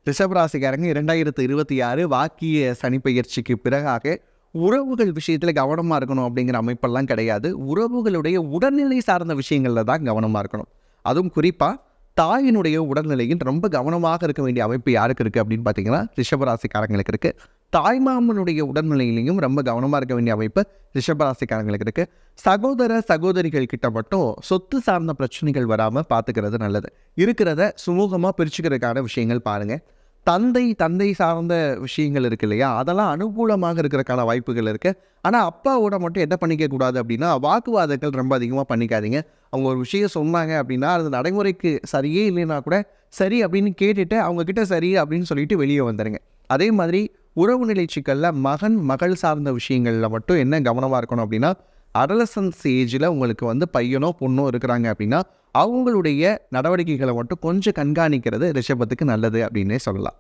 ரிஷபராசிக்காரங்க 2026 வாக்கிய சனிப்பெயர்ச்சிக்கு பிறகாக உறவுகள் விஷயத்தில் கவனமாக இருக்கணும் அப்படிங்கிற அமைப்பெல்லாம் கிடையாது. உறவுகளுடைய உடல்நிலை சார்ந்த விஷயங்களில் தான் கவனமாக இருக்கணும். அதுவும் குறிப்பாக தாயினுடைய உடல்நிலையில் ரொம்ப கவனமாக இருக்க வேண்டிய அமைப்பு யாருக்கு இருக்குது அப்படின்னு பார்த்தீங்கன்னா ரிஷபராசிக்காரங்களுக்கு இருக்குது. தாய்மாமனுடைய உடல்நிலையிலையும் ரொம்ப கவனமாக இருக்க வேண்டிய அமைப்பு ரிஷபராசிக்காரங்களுக்கு இருக்குது. சகோதர சகோதரிகள் கிட்ட மட்டும் சொத்து சார்ந்த பிரச்சனைகள் வராமல் பார்த்துக்கிறது நல்லது. இருக்கிறத சுமூகமாக பிரிச்சுக்கிறதுக்கான விஷயங்கள் பாருங்கள். தந்தை சார்ந்த விஷயங்கள் இருக்குது இல்லையா, அதெல்லாம் அனுகூலமாக இருக்கிறதுக்கான வாய்ப்புகள் இருக்குது. ஆனால் அப்பாவோட மட்டும் என்ன பண்ணிக்கக்கூடாது அப்படின்னா, வாக்குவாதங்கள் ரொம்ப அதிகமாக பண்ணிக்காதீங்க. அவங்க ஒரு விஷயம் சொன்னாங்க அப்படின்னா அது நடைமுறைக்கு சரியே இல்லைன்னா கூட சரி அப்படின்னு கேட்டுட்டு அவங்கக்கிட்ட சரி அப்படின்னு சொல்லிட்டு வெளியே வந்துடுங்க. அதே மாதிரி உறவு நிலை சிக்கலில் மகள் சார்ந்த விஷயங்களில் மட்டும் என்ன கவனமாக இருக்கணும் அப்படின்னா, அடலசன்ஸ் ஏஜில் உங்களுக்கு பையனோ பொண்ணோ இருக்கிறாங்க அப்படின்னா அவங்களுடைய நடவடிக்கைகளை மட்டும் கொஞ்சம் கண்காணிக்கிறது ரிஷபத்துக்கு நல்லது அப்படின்னே சொல்லலாம்.